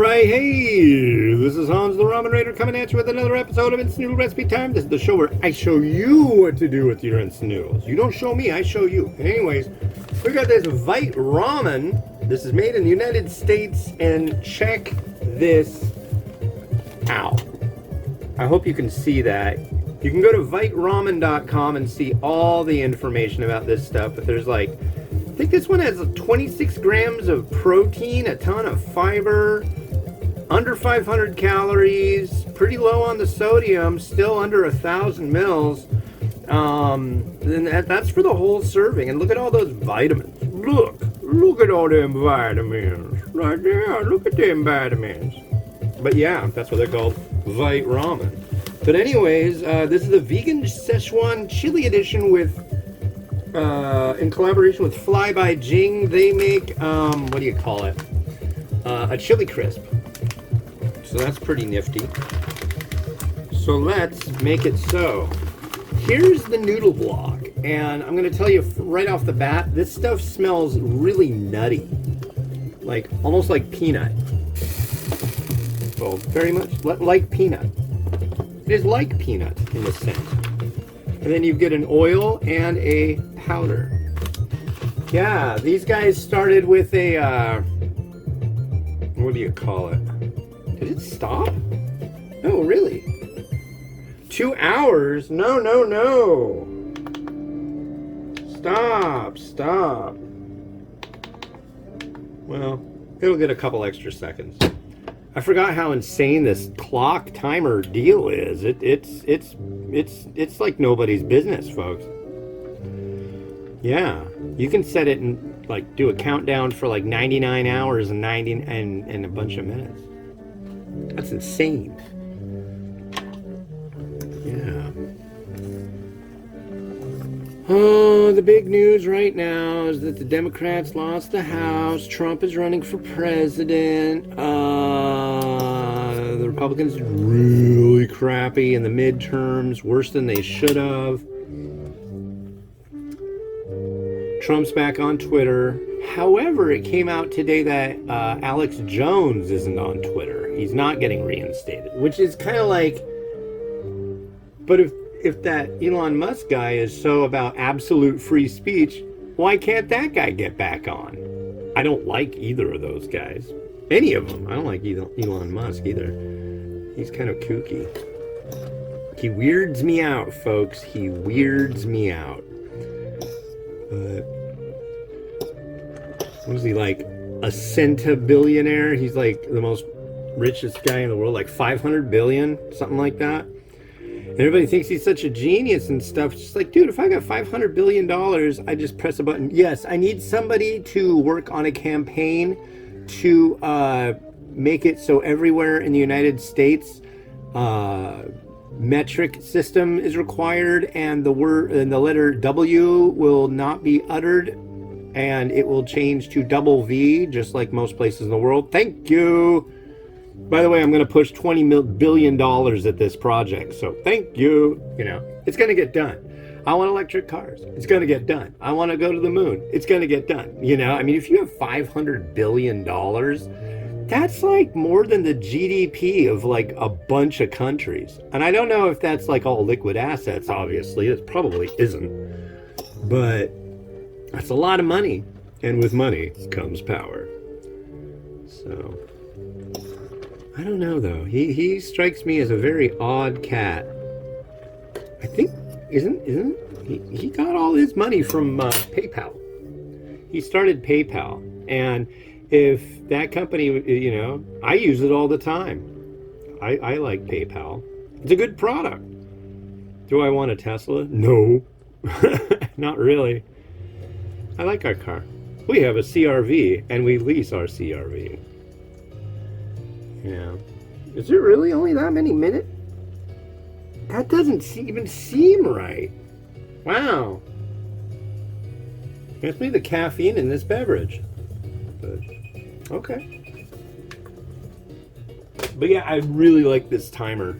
Alright, hey, this is Hans the Ramen Raider coming at you with another episode of Instant Noodle Recipe Time. This is the show where I show you what to do with your instant noodles. You don't show me, I show you. Anyways, we got this Vite Ramen. This is made in the United States, and check this out. I hope you can see that. You can go to viteramen.com and see all the information about this stuff, but there's like, I think this one has 26 grams of protein, a ton of fiber, under 500 calories, pretty low on the sodium, still under 1,000 mils. And that's for the whole serving. And look at all those vitamins. Look at all them vitamins. Right there, look at them vitamins. But yeah, that's what they're called, Vite Ramen. But anyways, this is the vegan Sichuan chili edition with in collaboration with Fly by Jing. They make, what do you call it? A chili crisp. So that's pretty nifty. So let's make it so. Here's the noodle block. And I'm going to tell you right off the bat, this stuff smells really nutty. Like, almost like peanut. Well, very much like peanut. It is like peanut in a sense. And then you get an oil and a powder. Yeah, these guys started with a, what do you call it? Did it stop? No, really? 2 hours? No. Stop. Well, it'll get a couple extra seconds. I forgot how insane this clock timer deal is. It's like nobody's business, folks. Yeah, you can set it and like do a countdown for like 99 hours and a bunch of minutes. That's insane. Yeah. Oh, the big news right now is that the Democrats lost the House. Trump is running for president. The Republicans are really crappy in the midterms, worse than they should have. Trump's back on Twitter. However, it came out today that Alex Jones isn't on Twitter. He's not getting reinstated, which is kind of like, but if that Elon Musk guy is so about absolute free speech, why can't that guy get back on? I don't like either of those guys. Any of them. I don't like Elon Musk either. He's kind of kooky. He weirds me out, folks. He weirds me out. But what is he, like a centibillionaire? He's like the most richest guy in the world, like 500 billion, something like that. And everybody thinks he's such a genius and stuff. It's just like, dude, if I got $500 billion, I just press a button. Yes, I need somebody to work on a campaign to make it so everywhere in the United States metric system is required, and the letter W will not be uttered, and it will change to double V, just like most places in the world. Thank you. By the way, I'm going to push $20 billion at this project, so thank you. You know, it's going to get done. I want electric cars. It's going to get done. I want to go to the moon. It's going to get done. You know, I mean, if you have $500 billion, that's like more than the GDP of like a bunch of countries. And I don't know if that's like all liquid assets, obviously. It probably isn't. But that's a lot of money. And with money comes power. So, I don't know though. He strikes me as a very odd cat. I think, isn't he got all his money from PayPal. He started PayPal. And if that company, you know, I use it all the time. I like PayPal. It's a good product. Do I want a Tesla? No. Not really. I like our car. We have a CRV, and we lease our CRV. Yeah. Is it really only that many minutes? That doesn't even seem right. Wow. Must be the caffeine in this beverage. But, okay. But yeah, I really like this timer.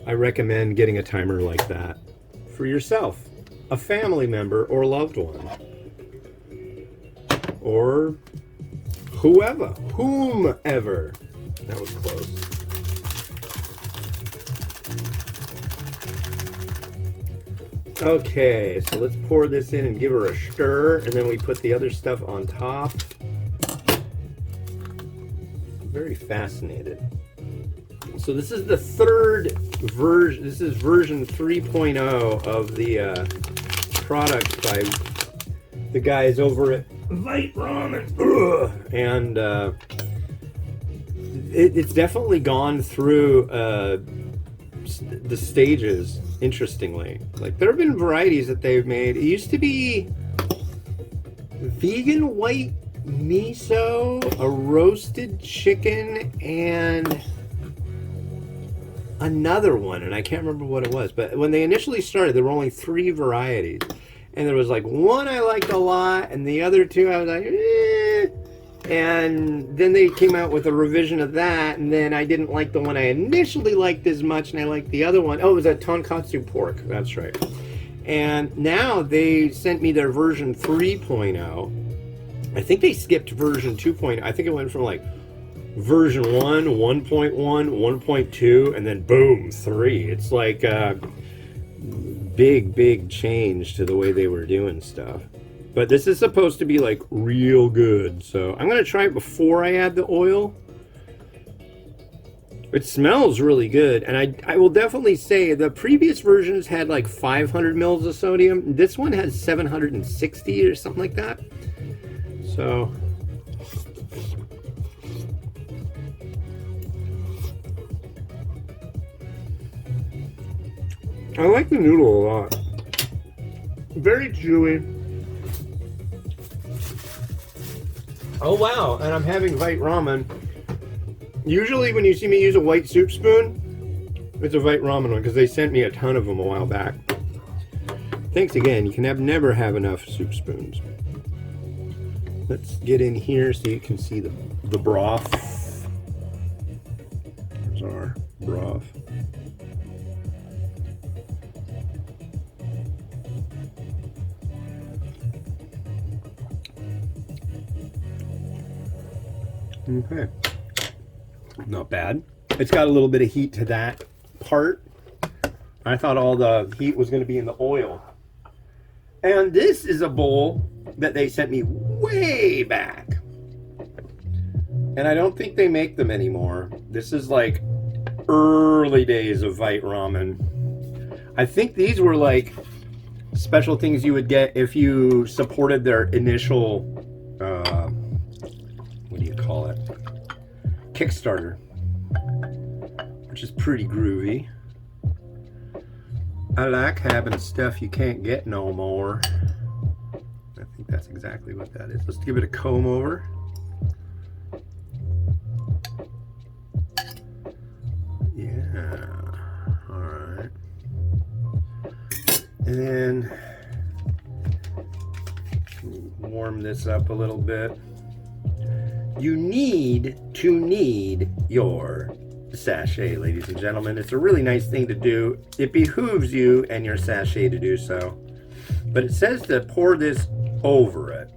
I recommend getting a timer like that for yourself, a family member, or loved one. Or whomever. That was close. Okay, so let's pour this in and give her a stir, and then we put the other stuff on top. I'm very fascinated. So this is the third version. This is version 3.0 of the product by the guys over at Vite Ramen. And it's definitely gone through the stages, interestingly. Like, there have been varieties that they've made. It used to be vegan white miso, a roasted chicken, and another one, and I can't remember what it was. But when they initially started, there were only 3 varieties. And there was like one I liked a lot, and the other 2 I was like, eh. And then they came out with a revision of that, and then I didn't like the one I initially liked as much, and I liked the other one. Oh, it was a tonkatsu pork. That's right. And now they sent me their version 3.0. I think they skipped version 2.0. I think it went from like version 1, 1.1, 1.2, and then boom, 3. It's like a big change to the way they were doing stuff. But this is supposed to be like real good. So I'm going to try it before I add the oil. It smells really good. And I will definitely say the previous versions had like 500 mils of sodium. This one has 760 or something like that. So I like the noodle a lot. Very chewy. Oh wow, and I'm having Vite Ramen. Usually when you see me use a white soup spoon, it's a Vite Ramen one, because they sent me a ton of them a while back. Thanks again, you can never have enough soup spoons. Let's get in here so you can see the broth. There's our broth. Okay, not bad. It's got a little bit of heat to that part. I thought all the heat was going to be in the oil. And this is a bowl that they sent me way back. And I don't think they make them anymore. This is like early days of Vite Ramen. I think these were like special things you would get if you supported their initial what do you call it? Kickstarter, which is pretty groovy. I like having stuff you can't get no more. I think that's exactly what that is. Let's give it a comb over. Yeah, all right. And then warm this up a little bit. You need your sachet, ladies and gentlemen. It's a really nice thing to do. It behooves you and your sachet to do so. But it says to pour this over it.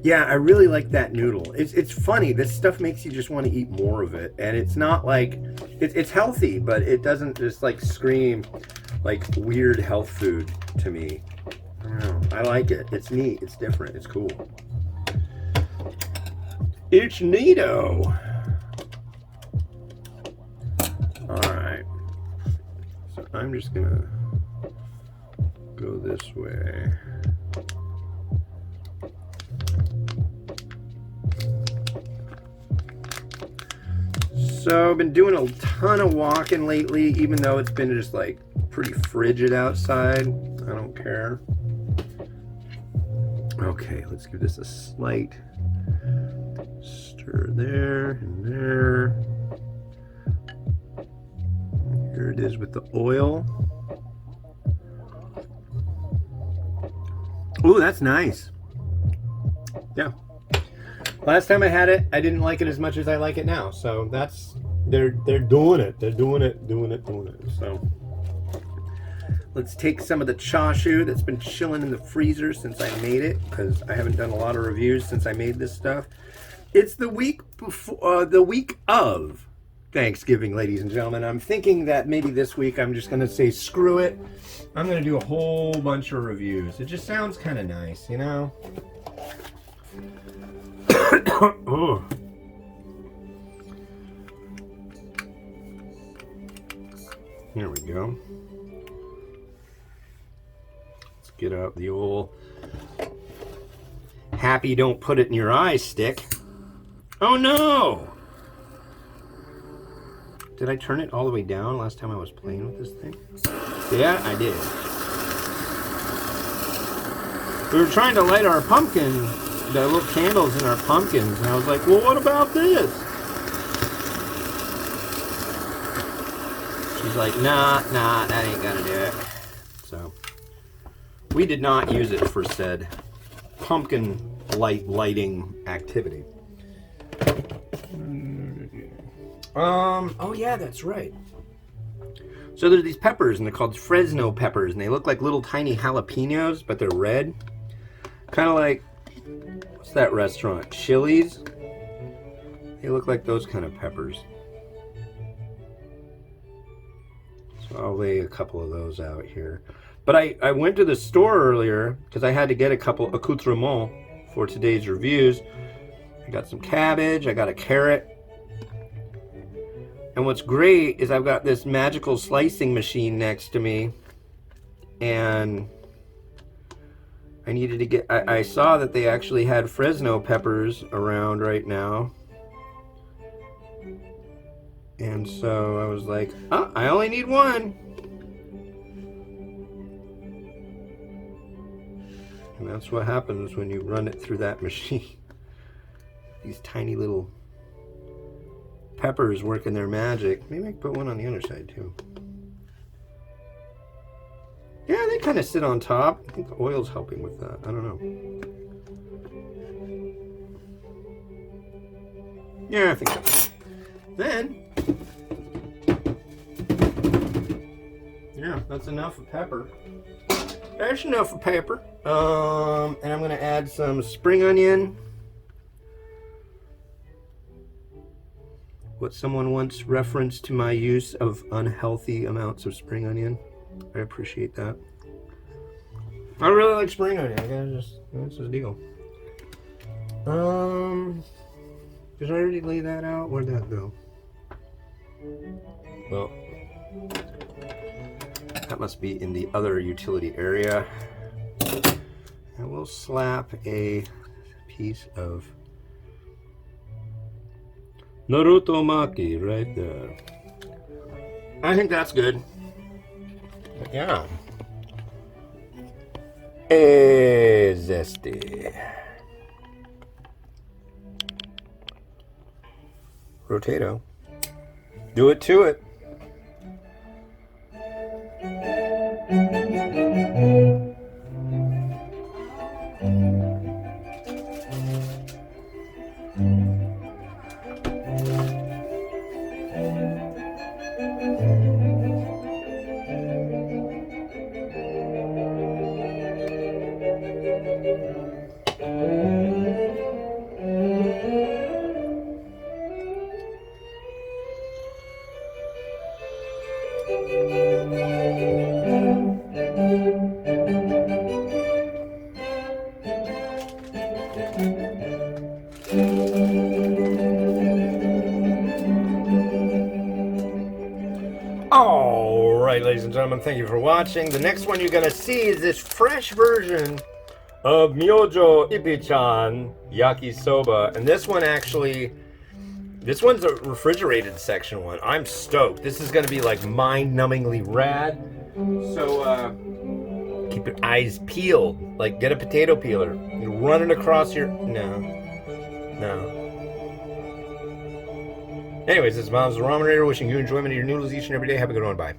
Yeah, I really like that noodle. It's funny. This stuff makes you just want to eat more of it. And it's not like, it's healthy, but it doesn't just like scream like weird health food to me. I don't know. I like it. It's neat. It's different. It's cool. It's neato. Alright. So I'm just gonna go this way. So I've been doing a ton of walking lately, even though it's been just like pretty frigid outside. I don't care. Okay, let's give this a slight stir there and there. Here it is with the oil. Ooh, that's nice. Yeah. Last time I had it, I didn't like it as much as I like it now. So that's, they're doing it. They're doing it. So let's take some of the chashu that's been chilling in the freezer since I made it, because I haven't done a lot of reviews since I made this stuff. It's the week before, the week of Thanksgiving, ladies and gentlemen. I'm thinking that maybe this week I'm just going to say screw it. I'm going to do a whole bunch of reviews. It just sounds kind of nice, you know? Oh. Here we go. Let's get out the old happy don't put it in your eye stick. Oh no! Did I turn it all the way down last time I was playing with this thing? Yeah, I did. We were trying to light our pumpkin, the little candles in our pumpkins, and I was like, well, what about this? She's like, nah, that ain't gonna do it. So, we did not use it for said pumpkin lighting activity. Oh yeah, that's right. So there's these peppers, and they're called Fresno peppers, and they look like little tiny jalapenos, but they're red. Kind of like, what's that restaurant? Chili's? They look like those kind of peppers. So I'll lay a couple of those out here. But I went to the store earlier, because I had to get a couple accoutrements for today's reviews. I got some cabbage, I got a carrot. And what's great is I've got this magical slicing machine next to me, and I needed to get, I saw that they actually had Fresno peppers around right now. And so I was like, oh, I only need one. And that's what happens when you run it through that machine. These tiny little peppers working their magic. Maybe I can put one on the other side too. Yeah, they kind of sit on top. I think the oil's helping with that. I don't know. Yeah, I think so. Then, yeah, that's enough of pepper. That's enough of pepper. And I'm gonna add some spring onion. What someone once referenced to my use of unhealthy amounts of spring onion. I appreciate that. I really like spring onion. I gotta just, that's the deal. Did I already lay that out? Where'd that go? Well, that must be in the other utility area. And we'll slap a piece of Naruto Maki right there. I think that's good. But yeah. Zesty. Rotato. Do it to it. Alright, ladies and gentlemen, thank you for watching. The next one you're going to see is this fresh version of Myojo Ippichan Yakisoba. And this one actually, this one's a refrigerated section one. I'm stoked. This is going to be like mind-numbingly rad. So, keep your eyes peeled. Like, get a potato peeler. You run it across your... No. Anyways, this is Mom's the Ramen Raider, wishing you enjoyment of your noodles each and every day. Have a good one. Bye.